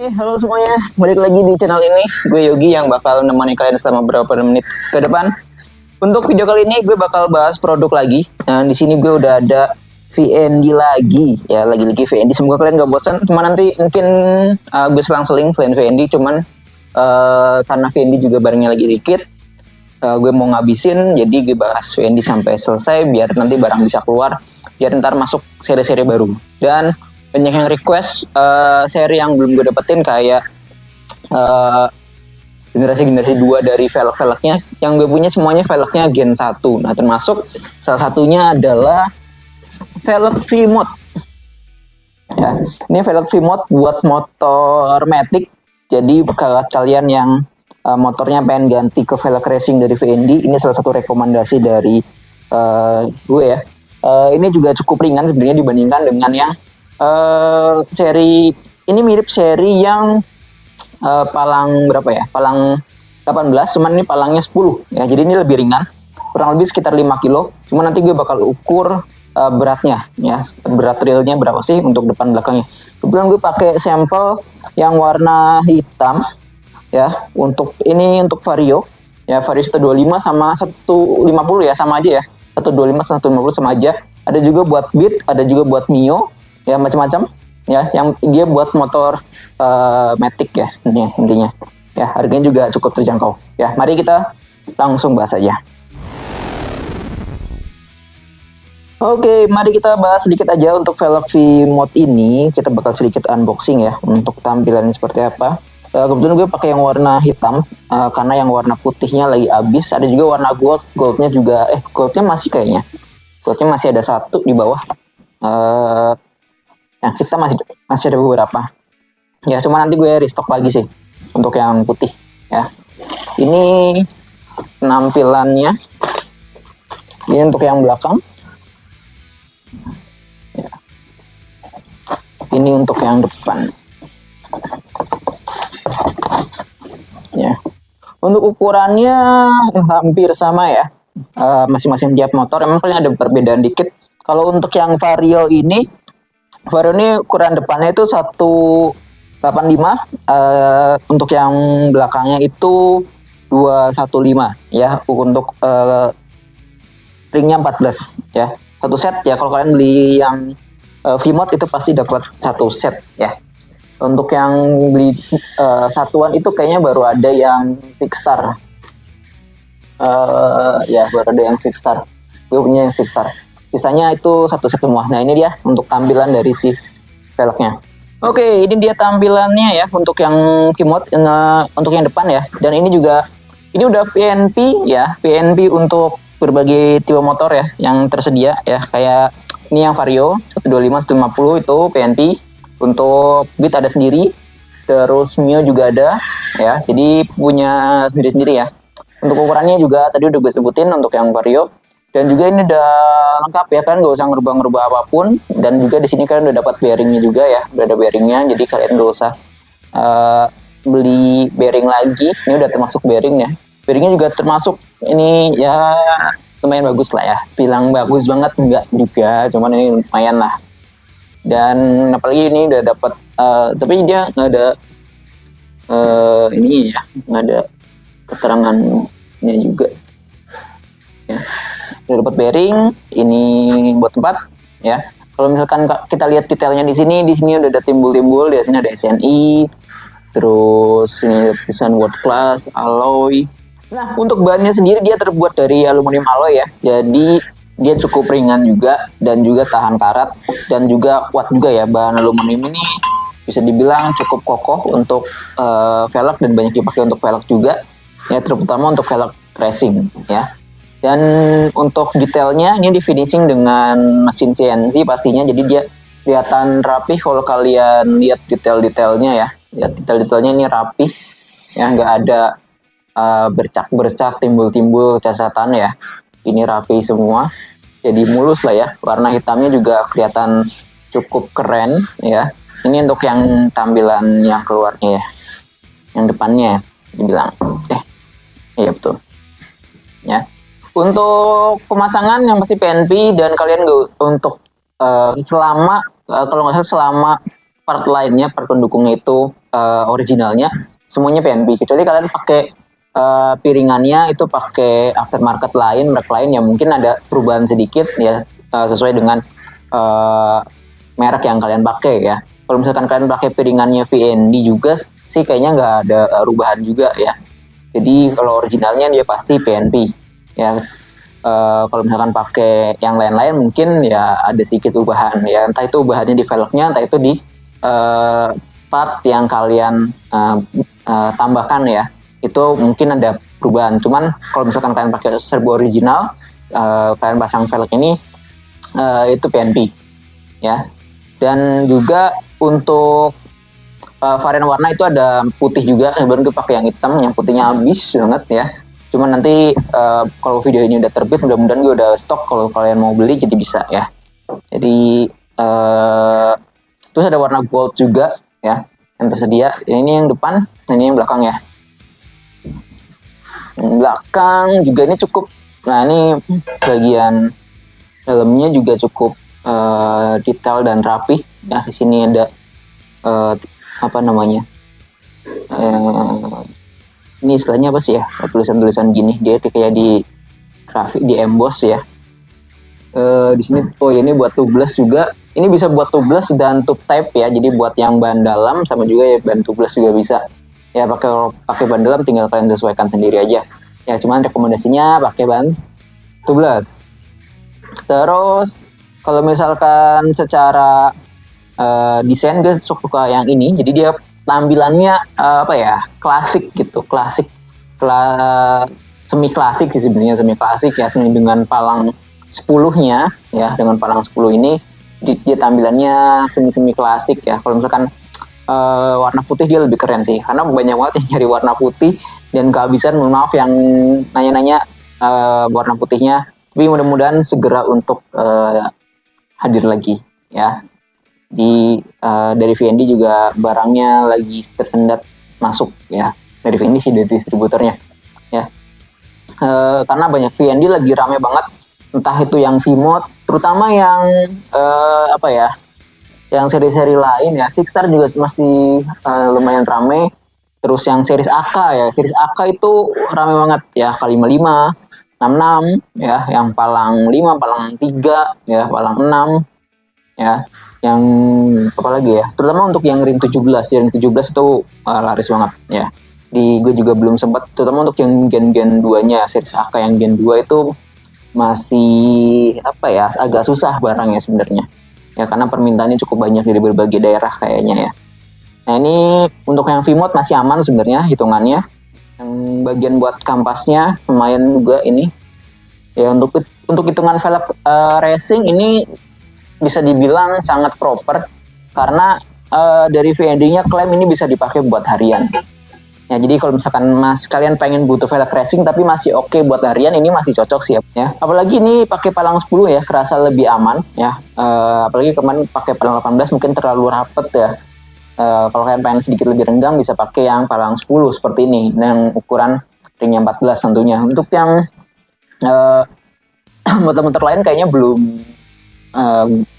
Halo semuanya, balik lagi di channel ini. Gue Yogi yang bakal nemani kalian selama beberapa menit ke depan. Untuk video kali ini gue bakal bahas produk lagi. Nah, di sini gue udah ada VND lagi, ya lagi-lagi VND. Semoga kalian gak bosan. Cuma nanti mungkin gue selang-seling selain VND, cuman karena VND juga barangnya lagi dikit, gue mau ngabisin. Jadi gue bahas VND sampai selesai, biar nanti barang bisa keluar, biar ntar masuk seri-seri baru. Dan banyak yang request seri yang belum gue dapetin, kayak generasi 2 dari velg-velgnya. Yang gue punya semuanya velgnya Gen 1. Nah, termasuk salah satunya adalah velg V-Mode. Ya, ini velg V-Mode buat motor Matic. Jadi kalau kalian yang motornya pengen ganti ke velg racing dari VND, ini salah satu rekomendasi dari gue ya. Ini juga cukup ringan sebenarnya dibandingkan dengan yang seri ini, mirip seri yang palang berapa ya? Palang 18, cuman ini palangnya 10 ya. Jadi ini lebih ringan, kurang lebih sekitar 5 kilo. Cuma nanti gue bakal ukur beratnya ya, berat realnya berapa sih untuk depan belakangnya. Kebetulan gue pakai sampel yang warna hitam ya. Untuk ini untuk Vario ya, Vario 125 sama 150 ya, sama aja ya. 125 sama 150 sama aja. Ada juga buat Beat, ada juga buat Mio ya, macam-macam ya. Yang dia buat motor Matic ya sebenarnya intinya ya. Harganya juga cukup terjangkau ya. Mari kita langsung bahas aja. Oke, mari kita bahas sedikit aja untuk velg V-Mode ini. Kita bakal sedikit unboxing ya untuk tampilannya seperti apa. Kebetulan gue pakai yang warna hitam karena yang warna putihnya lagi habis. Ada juga warna gold, goldnya juga goldnya masih kayaknya. Goldnya masih ada satu di bawah. Nah, kita masih ada beberapa. Ya, cuma nanti gue restock lagi sih untuk yang putih ya. Ini penampilannya. Ini untuk yang belakang. Ya. Ini untuk yang depan. Ya. Untuk ukurannya hampir sama ya. Masing-masing tiap motor emang paling ada perbedaan dikit. Kalau untuk yang Vario ini ukuran depannya itu 185, untuk yang belakangnya itu 215 ya. Untuk ringnya 14 ya. Satu set ya, kalau kalian beli yang V-Mode itu pasti dapat satu set ya. Untuk yang beli satuan itu kayaknya baru ada yang Six Star. Ya, baru ada yang Six Star. Gue punya yang Six Star. Sisanya itu satu set semua. Nah, ini dia untuk tampilan dari si velgnya. Oke, ini dia tampilannya ya untuk yang V-Mode, untuk yang depan ya. Dan ini juga, ini udah PNP ya, PNP untuk berbagai tipe motor ya yang tersedia ya. Kayak ini yang Vario 125, 150 itu PNP. Untuk Beat ada sendiri, terus Mio juga ada ya. Jadi punya sendiri-sendiri ya. Untuk ukurannya juga tadi udah gue sebutin untuk yang Vario. Dan juga ini udah lengkap ya kan, nggak usah ngerubah-ngerubah apapun. Dan juga di sini kalian udah dapat bearingnya juga ya, udah ada bearingnya. Jadi kalian nggak usah beli bearing lagi. Ini udah termasuk bearing ya. Bearingnya juga termasuk ini ya, lumayan bagus lah ya. Bilang bagus banget enggak juga, cuman ini lumayan lah. Dan apalagi ini udah dapat, tapi dia nggak ada ini ya, nggak ada keterangannya juga. Ya. Udah dapat bearing, ini buat tempat ya. Kalau misalkan kita lihat detailnya di sini udah ada timbul-timbul. Di sini ada SNI, terus ini ada tulisan World Class Alloy. Nah, untuk bahannya sendiri dia terbuat dari aluminium alloy ya. Jadi dia cukup ringan juga dan juga tahan karat dan juga kuat juga ya. Bahan aluminium ini bisa dibilang cukup kokoh untuk velg dan banyak dipakai untuk velg juga ya, terutama untuk velg racing ya. Dan untuk detailnya ini di finishing dengan mesin CNC pastinya, jadi dia kelihatan rapih kalau kalian lihat detail-detailnya ya. Lihat detail-detailnya ini rapih ya, nggak ada bercak-bercak, timbul-timbul catatan ya. Ini rapi semua, jadi mulus lah ya. Warna hitamnya juga kelihatan cukup keren ya. Ini untuk yang tampilan yang keluarnya ya, yang depannya ya, dibilang iya betul ya. Untuk pemasangan yang pasti PNP, dan kalian untuk selama kalau nggak salah selama part lainnya, part pendukungnya itu originalnya semuanya PNP, kecuali kalian pakai piringannya itu pakai aftermarket lain, merek lain yang mungkin ada perubahan sedikit ya, sesuai dengan merek yang kalian pakai ya. Kalau misalkan kalian pakai piringannya VND juga sih kayaknya nggak ada perubahan juga ya. Jadi kalau originalnya dia pasti PNP ya. Kalau misalkan pakai yang lain-lain mungkin ya ada sedikit perubahan ya, entah itu ubahannya di velgnya, entah itu di part yang kalian tambahkan ya, itu mungkin ada perubahan. Cuman kalau misalkan kalian pakai serbo original, kalian pasang velg ini itu PNP ya. Dan juga untuk varian warna itu ada putih juga, sebenarnya gue pakai yang hitam, yang putihnya habis banget ya. Cuman nanti kalau video ini udah terbit, mudah-mudahan gue udah stok kalau kalian mau beli jadi bisa ya. Jadi terus ada warna gold juga ya yang tersedia. Ini yang depan, ini yang belakang ya. Yang belakang juga ini cukup. Nah ini bagian dalamnya juga cukup detail dan rapi. Ya di sini ada apa namanya? Ini istilahnya apa sih ya, tulisan-tulisan gini, dia kayak di grafik, di emboss ya. Di sini ini buat tubeless juga, ini bisa buat tubeless dan tube type ya, jadi buat yang ban dalam sama juga ya ban tubeless juga bisa ya. Pakai ban dalam tinggal kalian sesuaikan sendiri aja ya, cuman rekomendasinya pakai ban tubeless. Terus kalau misalkan secara desain gue suka yang ini, jadi dia tampilannya apa ya, klasik gitu, semi klasik sih sebenarnya, semi klasik ya, dengan palang 10-nya ya, dengan palang 10 ini dia tampilannya semi klasik ya. Kalau misalkan warna putih dia lebih keren sih, karena banyak banget yang cari warna putih dan kehabisan, mohon maaf yang nanya-nanya warna putihnya, tapi mudah-mudahan segera untuk hadir lagi ya. Dari VND juga barangnya lagi tersendat masuk ya, dari VND sih, dari distributornya ya. Karena banyak VND lagi rame banget, entah itu yang V-Mod, terutama yang apa ya, yang seri-seri lain ya. Six Star juga masih lumayan rame. Terus yang series AK ya, series AK itu rame banget ya, K55, 66 ya, yang palang 5, palang 3 ya, palang 6 ya, yang apa lagi ya, terutama untuk yang ring 17 itu laris banget ya. Gue juga belum sempat, terutama untuk yang gen 2-nya, series AK yang gen 2 itu masih apa ya, agak susah barangnya sebenarnya ya, karena permintaannya cukup banyak dari berbagai daerah kayaknya ya. Nah ini untuk yang V-Mod masih aman sebenarnya hitungannya. Yang bagian buat kampasnya lumayan juga ini ya. Untuk hitungan velg racing ini bisa dibilang sangat proper, karena dari VND-nya klaim ini bisa dipakai buat harian. Ya, jadi kalau misalkan kalian pengen butuh velg racing tapi masih oke buat harian, ini masih cocok sih ya. Apalagi ini pakai palang 10 ya, kerasa lebih aman ya. Apalagi kemarin pakai palang 18 mungkin terlalu rapet ya. Kalau kalian pengen sedikit lebih renggang bisa pakai yang palang 10 seperti ini, yang ukuran ringnya 14 tentunya. Untuk yang motor-motor lain kayaknya belum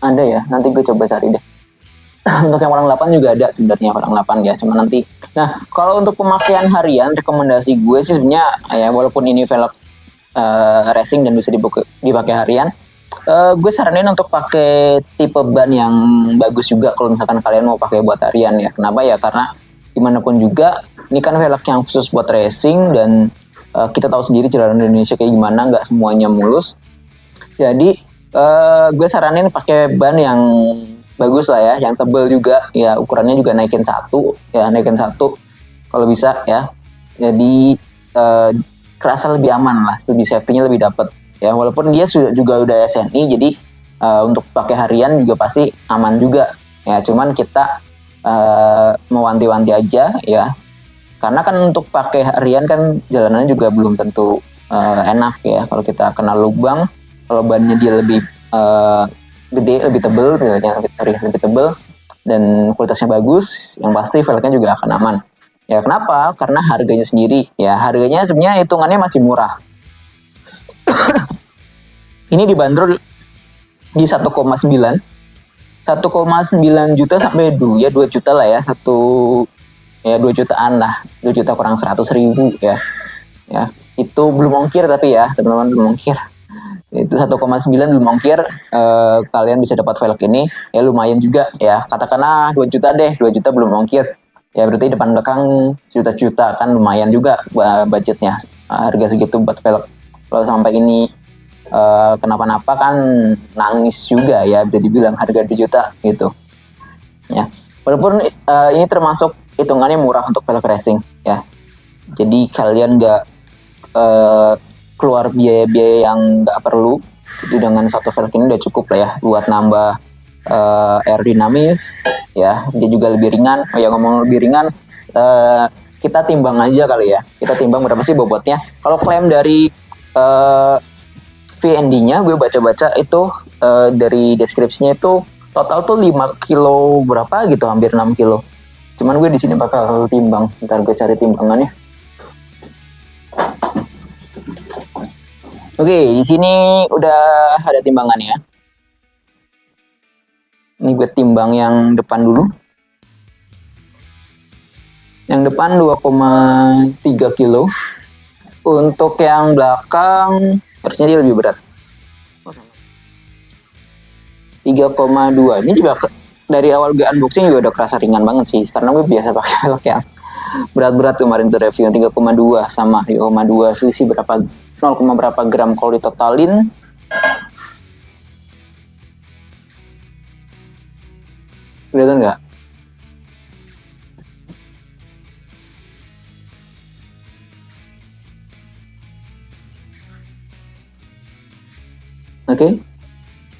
ada ya, nanti gue coba cari deh. Untuk yang palang 8 juga ada sebenarnya, palang 8 ya, cuma nanti. Nah, kalau untuk pemakaian harian, rekomendasi gue sih sebenarnya ya, walaupun ini velg racing dan bisa dipakai harian, gue saranin untuk pakai tipe ban yang bagus juga kalau misalkan kalian mau pakai buat harian ya. Kenapa ya? Karena dimanapun juga ini kan velg yang khusus buat racing, dan kita tahu sendiri jalanan Indonesia kayak gimana, nggak semuanya mulus. Jadi gue saranin pakai ban yang bagus lah ya, yang tebal juga ya, ukurannya juga naikin satu kalau bisa ya. Jadi kerasa lebih aman lah, lebih safety-nya lebih dapet ya, walaupun dia juga udah SNI, jadi untuk pakai harian juga pasti aman juga ya. Cuman kita mewanti-wanti aja ya, karena kan untuk pakai harian kan jalanannya juga belum tentu enak ya. Kalau kita kena lubang, kalau bannya dia lebih gede, lebih tebel, lebih tebel dan kualitasnya bagus, yang pasti velgnya juga akan aman ya. Kenapa? Karena harganya sendiri ya, harganya sebenarnya hitungannya masih murah. Ini dibanderol di 1,9 1,9 juta sampai 2 juta lah ya, 2 jutaan lah, 2 juta kurang 100.000 ya. Itu belum ongkir tapi ya teman-teman, belum ongkir. Itu 1,9 belum ongkir. Kalian bisa dapat velg ini ya, lumayan juga ya, katakanlah 2 juta deh, 2 juta belum ongkir ya, berarti depan belakang juta-juta kan, lumayan juga budgetnya. Harga segitu buat velg. Kalau sampai ini kenapa-napa kan nangis juga ya, bisa dibilang harga 2 juta gitu ya. Walaupun ini termasuk hitungannya murah untuk velg racing ya, jadi kalian nggak keluar biaya-biaya yang nggak perlu. Jadi dengan satu velg ini udah cukup lah ya buat nambah aerodinamis ya, dia juga lebih ringan. Oh ya, ngomong lebih ringan, kita timbang aja kali ya, kita timbang berapa sih bobotnya. Kalau klaim dari VND-nya gue baca-baca itu dari deskripsinya itu total tuh 5 kilo berapa gitu, hampir 6 kilo. Cuman gue di sini bakal timbang, ntar gue cari timbangannya. Oke, di sini udah ada timbangannya. Ini gue timbang yang depan dulu. Yang depan 2,3 kilo. Untuk yang belakang harusnya dia lebih berat. 3,2. Ini juga dari awal gue unboxing juga udah kerasa ringan banget sih, karena gue biasa pakai velg yang berat-berat. Kemarin tuh review 3,2 sama 3,2, selisih berapa, 0, berapa gram kalau ditotalin. Kelihatan nggak? Oke.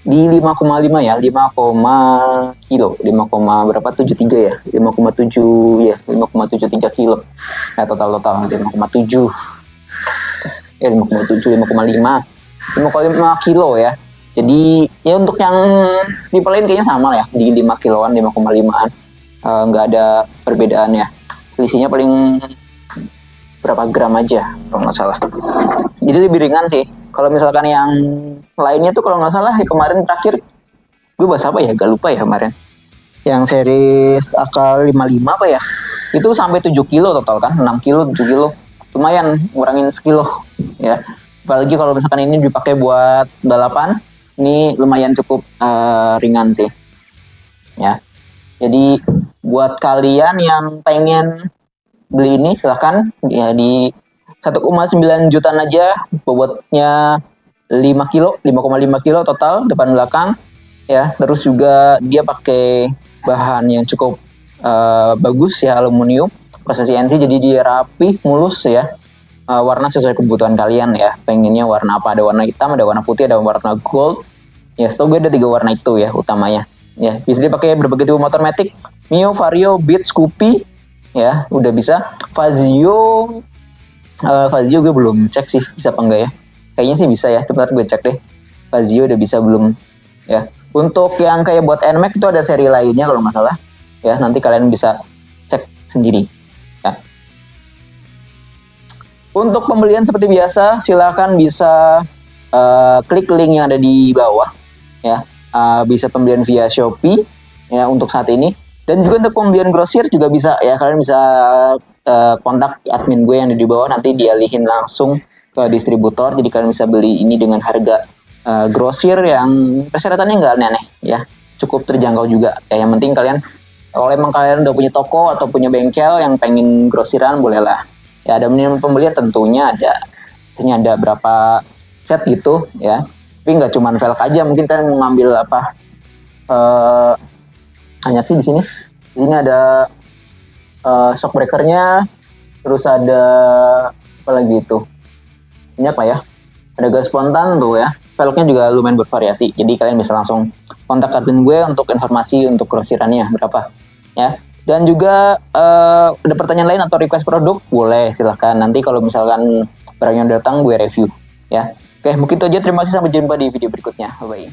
Di 5,5 ya, 5, kilo, 5, berapa, 73 ya, 5,7 ya, 5,73 kilo ya, total 5,7 ya, 5,7, 5,5 kilo ya. Jadi ya untuk yang tipe lain kayaknya sama lah ya, di 5 kiloan, 5,5an, nggak ada perbedaan ya, selisihnya paling berapa gram aja kalau nggak salah. Jadi lebih ringan sih. Kalau misalkan yang lainnya tuh kalau nggak salah ya, kemarin terakhir gue bahas apa ya, gak lupa ya kemarin. Yang series AK55 apa ya, itu sampai 7 kilo total kan, 6 kilo, 7 kilo. Lumayan ngurangin sekilo ya. Apalagi kalau misalkan ini dipakai buat balapan, ini lumayan cukup ringan sih ya. Jadi buat kalian yang pengen beli ini silahkan ya, di 1,9 jutaan aja, bobotnya 5 kilo, 5,5 kilo total depan belakang ya. Terus juga dia pakai bahan yang cukup bagus ya, aluminium, proses CNC, jadi dia rapi, mulus ya. Warna sesuai kebutuhan kalian ya, pengennya warna apa, ada warna hitam, ada warna putih, ada warna gold ya. Setahu gue ada 3 warna itu ya utamanya ya. Bisa dipakai berbagai tipe motor Matic, Mio, Vario, Beat, Scoopy ya, udah bisa. Fazio gue belum cek sih bisa apa enggak ya, kayaknya sih bisa ya, bentar gue cek deh Fazio udah bisa belum ya. Untuk yang kayak buat NMAX itu ada seri lainnya kalau nggak salah ya, nanti kalian bisa cek sendiri ya. Untuk pembelian seperti biasa silahkan bisa klik link yang ada di bawah ya. Bisa pembelian via Shopee ya untuk saat ini, dan juga untuk pembelian grosir juga bisa ya. Kalian bisa kontak admin gue yang ada di bawah, nanti dialihin langsung ke distributor, jadi kalian bisa beli ini dengan harga grosir yang persyaratannya nggak aneh-aneh ya, cukup terjangkau juga ya. Yang penting kalian, kalau emang kalian udah punya toko atau punya bengkel yang pengen grosiran, bolehlah ya. Ada minimum pembelian tentunya, ada berapa set gitu ya, tapi nggak cuma velg aja, mungkin kalian mau ngambil apa, hanya sih di sini ada shock breakernya, terus ada apa lagi itu, ini apa ya, ada gas spontan tuh ya. Velgnya juga lumayan bervariasi, jadi kalian bisa langsung kontak admin gue untuk informasi untuk grosirannya berapa ya. Dan juga ada pertanyaan lain atau request produk, boleh silahkan, nanti kalau misalkan barangnya datang gue review ya. Oke, mungkin itu aja, terima kasih, sampai jumpa di video berikutnya, bye.